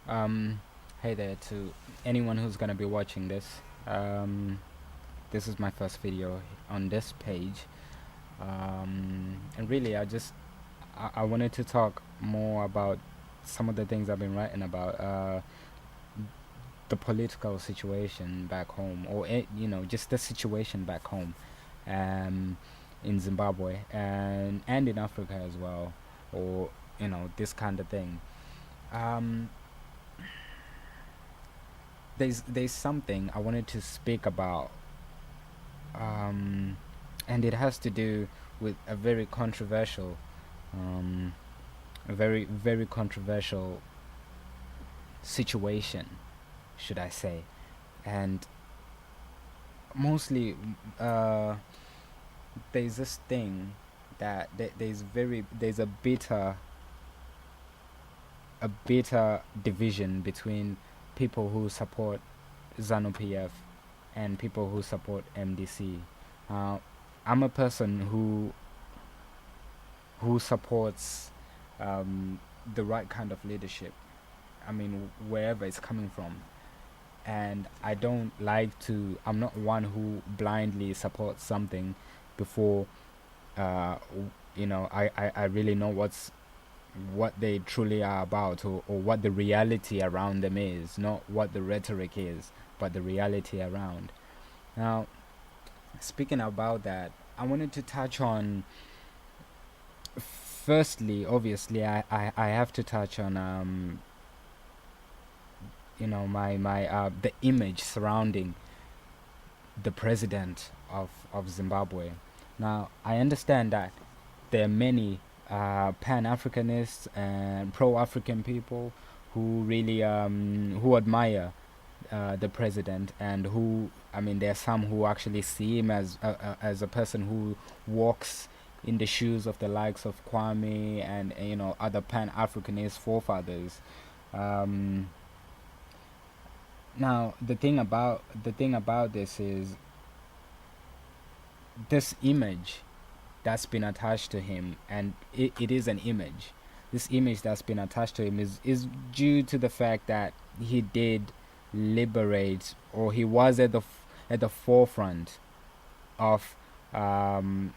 Um, hey there to anyone who's gonna be watching this. This is my first video on this page, and really, I wanted to talk more about some of the things I've been writing about, the political situation back home, or just the situation back home, um, in Zimbabwe and in Africa as well, or this kind of thing. Um, there's something I wanted to speak about, um, and it has to do with a very controversial, um, a very controversial situation, should I say? And mostly, there's this thing that there's a bitter division between people who support ZANU PF and people who support MDC. Uh, I'm a person who supports the right kind of leadership. I mean, wherever it's coming from, and I don't like to. I'm not one who blindly supports something before I really know what they truly are about, or what the reality around them is, not what the rhetoric is, but the reality around. Now, speaking about that, I wanted to touch on, firstly, obviously, I have to touch on my the image surrounding the president of Zimbabwe. Now, I understand that there are many Pan Africanists and pro African people who really who admire the president, and who, I mean, there are some who actually see him as a person who walks in the shoes of the likes of Kwame and other Pan Africanist forefathers. Um, Now, the thing about this is, this image that's been attached to him, and it is an image. This image that's been attached to him is due to the fact that he did liberate, or he was at the forefront of um,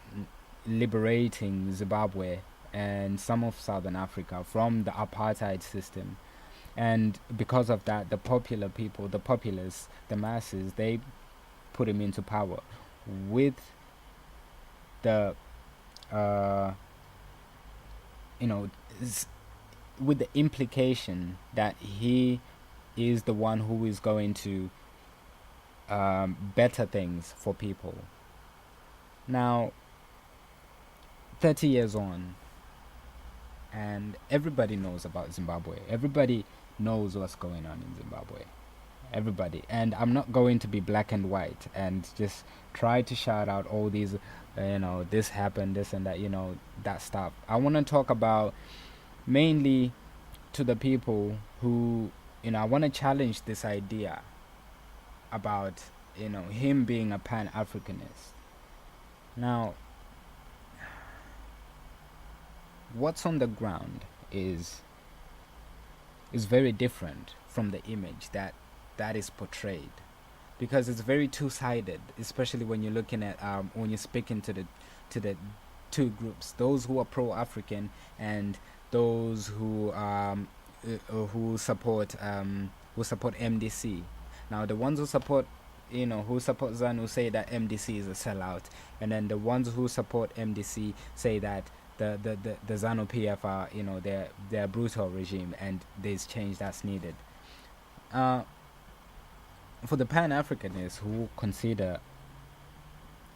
liberating Zimbabwe and some of Southern Africa from the apartheid system. And because of that, the popular people, the populace, the masses, they put him into power with the uh, you know s- with the implication that he is the one who is going to better things for people. Now, 30 years on, and everybody knows about Zimbabwe. Everybody knows what's going on in Zimbabwe. Everybody. And I'm not going to be black and white and just try to shout out all these, this happened, this and that, that stuff. I want to talk about, mainly, to the people who, I want to challenge this idea about, him being a Pan Africanist. Now, what's on the ground is very different from the image that is portrayed, because it's very two-sided, especially when you're looking at when you're speaking to the two groups, those who are pro-African and those who support MDC. Now, the ones who support, who support ZANU say that MDC is a sellout, and then the ones who support MDC say that the ZANU PF are, they're a brutal regime and there's change that's needed. Uh, for the Pan Africanists who consider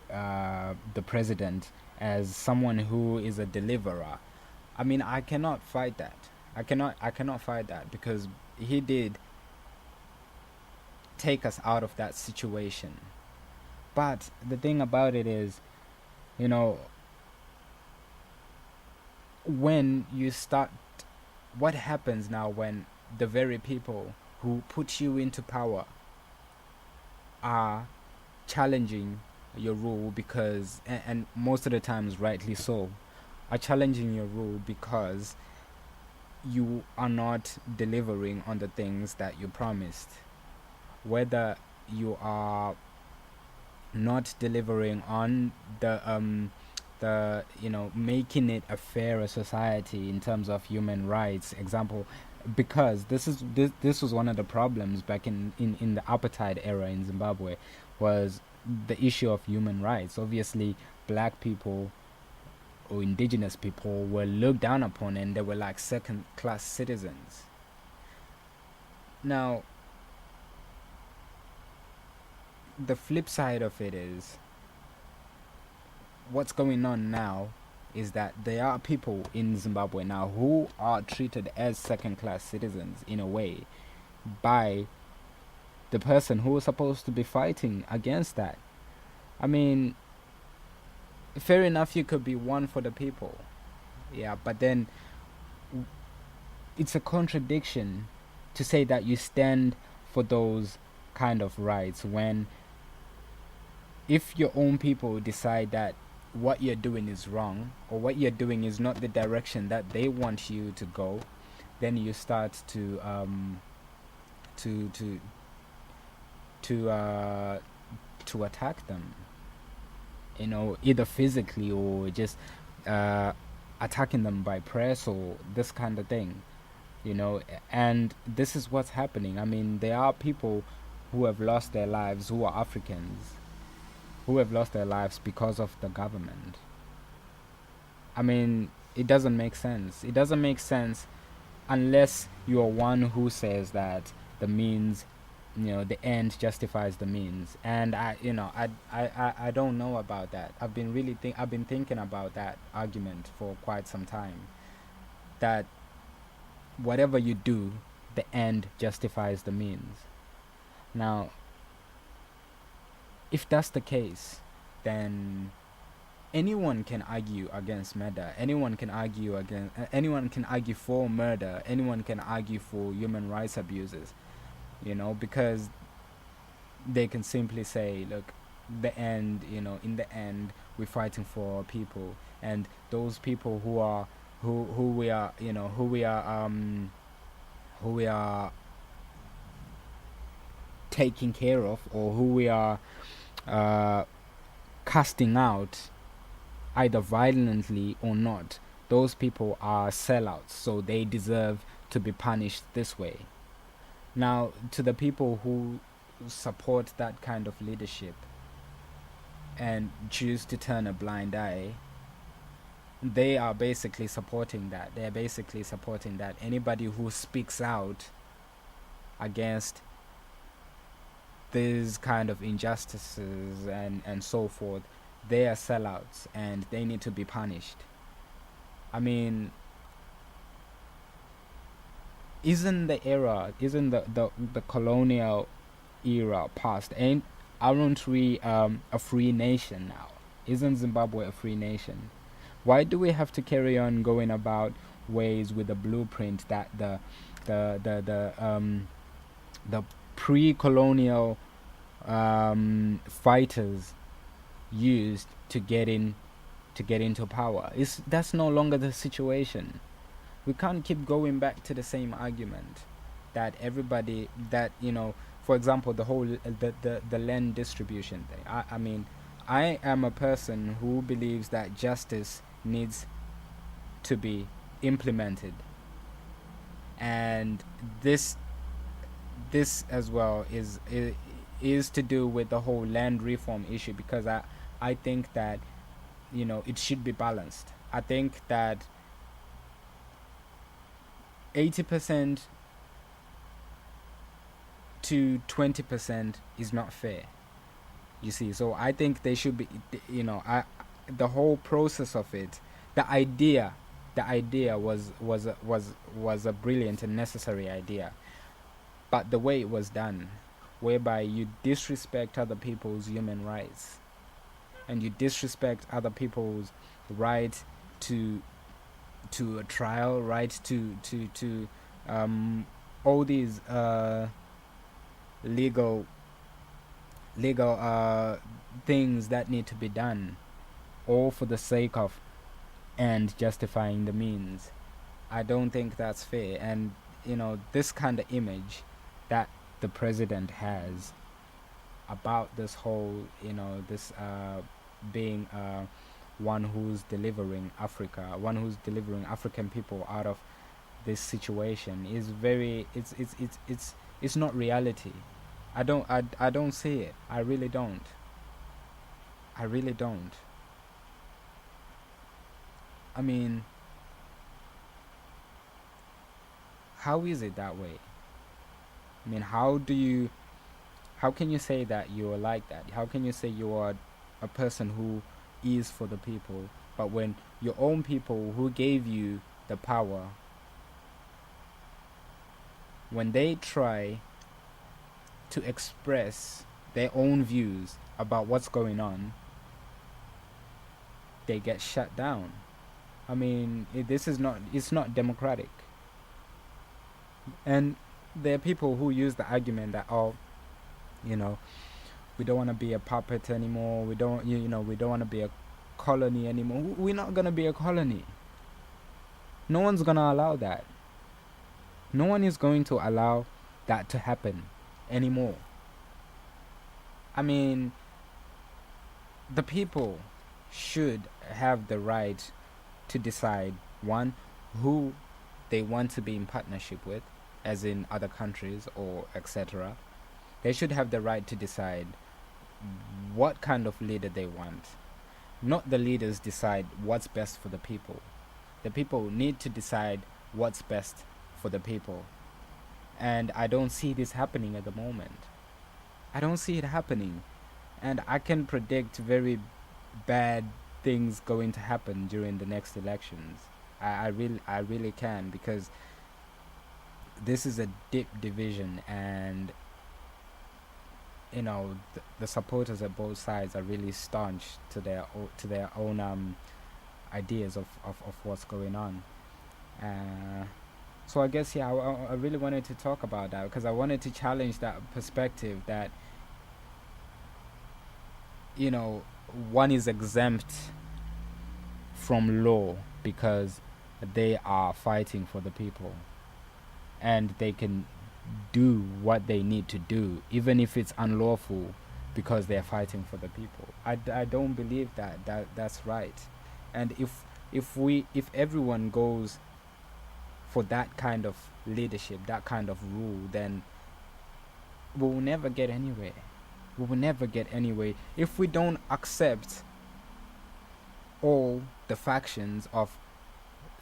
the president as someone who is a deliverer, I mean, I cannot fight that. I cannot fight that, because he did take us out of that situation. But the thing about it is, you know, when you start, what happens now when the very people who put you into power are challenging your rule, because and most of the times rightly so, are challenging your rule because you are not delivering on the things that you promised, whether you are not delivering on the making it a fairer society in terms of human rights. Example, because this was one of the problems back in the apartheid era in Zimbabwe, was the issue of human rights. Obviously, black people or indigenous people were looked down upon, and they were like second class citizens. Now, the flip side of it is, what's going on now is that there are people in Zimbabwe now who are treated as second class citizens in a way by the person who was supposed to be fighting against that. I mean, fair enough, you could be one for the people, yeah, but then it's a contradiction to say that you stand for those kind of rights when, if your own people decide that what you're doing is wrong, or what you're doing is not the direction that they want you to go, then you start to to to to attack them, either physically or just attacking them by press or this kind of thing, and this is what's happening. I mean, there are people who have lost their lives, who are Africans, who have lost their lives because of the government. I mean, it doesn't make sense. It doesn't make sense unless you're one who says that the means, the end justifies the means. And I don't know about that. I've been thinking about that argument for quite some time. That whatever you do, the end justifies the means. Now, if that's the case, then anyone can argue against murder. Anyone can argue for murder. Anyone can argue for human rights abuses. Because they can simply say, look, the end. In the end, we're fighting for people, and those people who we are taking care of, or who we are casting out, either violently or not, those people are sellouts, so they deserve to be punished this way. Now, to the people who support that kind of leadership and choose to turn a blind eye, they are basically supporting that. They're basically supporting that. Anybody who speaks out against these kind of injustices and so forth, they are sellouts and they need to be punished. I mean, isn't the colonial era past? Aren't we a free nation now? Isn't Zimbabwe a free nation? Why do we have to carry on going about ways with the blueprint that the pre-colonial fighters used to get into power? That's no longer the situation. We can't keep going back to the same argument that everybody that for example, the whole the land distribution thing. I mean, I am a person who believes that justice needs to be implemented, and this as well is to do with the whole land reform issue, because I think that it should be balanced. I think that 80% to 20% is not fair. You see, so I think they should be, the whole process of it, the idea was a brilliant and necessary idea, but the way it was done, whereby you disrespect other people's human rights, and you disrespect other people's right to a trial, right to all these legal things that need to be done, all for the sake of and justifying the means. I don't think that's fair. And this kind of image that the president has about this whole, this being one who's delivering Africa, one who's delivering African people out of this situation is very. It's not reality. I don't see it. I really don't. I really don't. I mean, how is it that way? I mean, how can you say that you're like that? How can you say you are a person who is for the people, but when your own people who gave you the power, when they try to express their own views about what's going on, they get shut down? I mean, it's not democratic. And there are people who use the argument that, oh, you know, we don't want to be a puppet anymore. We don't, we don't want to be a colony anymore. We're not going to be a colony. No one's going to allow that. No one is going to allow that to happen anymore. I mean, the people should have the right to decide, one, who they want to be in partnership with, as in other countries or etc. They should have the right to decide what kind of leader they want. Not the leaders decide what's best for the people. The people need to decide what's best for the people. And I don't see this happening at the moment. I don't see it happening. And I can predict very bad things going to happen during the next elections. I really can, because this is a deep division, and the supporters at both sides are really staunch to their own ideas of what's going on. So I guess, yeah, I really wanted to talk about that because I wanted to challenge that perspective that one is exempt from law because they are fighting for the people, and they can do what they need to do even if it's unlawful because they're fighting for the people. I don't believe that's right. And if everyone goes for that kind of leadership, that kind of rule, then we will never get anywhere. We will never get anywhere if we don't accept all the factions of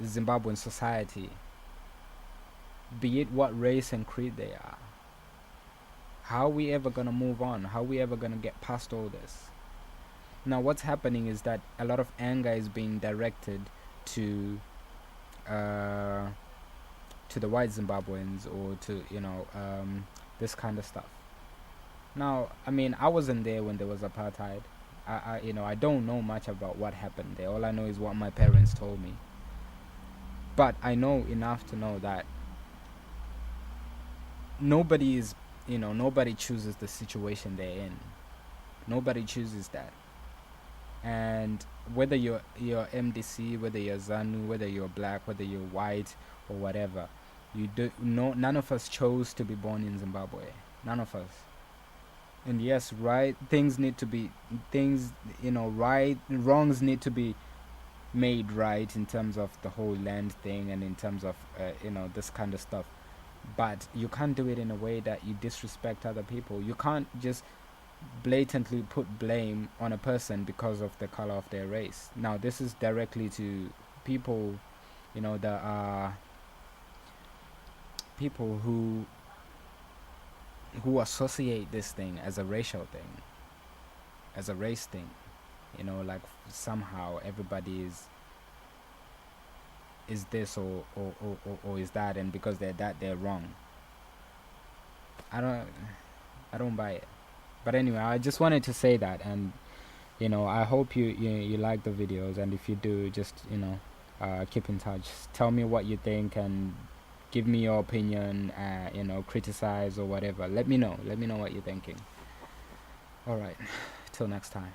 Zimbabwean society, be it what race and creed they are. How are we ever going to move on? How are we ever going to get past all this? Now what's happening is that a lot of anger is being directed to the white Zimbabweans, or to this kind of stuff. Now, I mean, I wasn't there when there was apartheid. I don't know much about what happened there. All I know is what my parents told me. But I know enough to know that nobody chooses the situation they're in. Nobody chooses that. And whether you're MDC, whether you're ZANU, whether you're black, whether you're white or whatever, none of us chose to be born in Zimbabwe. None of us. And yes, right, wrongs need to be made right in terms of the whole land thing, and in terms of this kind of stuff. But you can't do it in a way that you disrespect other people. You can't just blatantly put blame on a person because of the color of their race. Now this is directly to people, the people who associate this thing as a racial thing, as a race thing. Like somehow everybody is this or is that, and because they're that, they're wrong. I don't buy it. But anyway, I just wanted to say that, and I hope you like the videos, and if you do, just keep in touch. Tell me what you think, and give me your opinion. Criticize or whatever. Let me know what you're thinking. All right, till next time.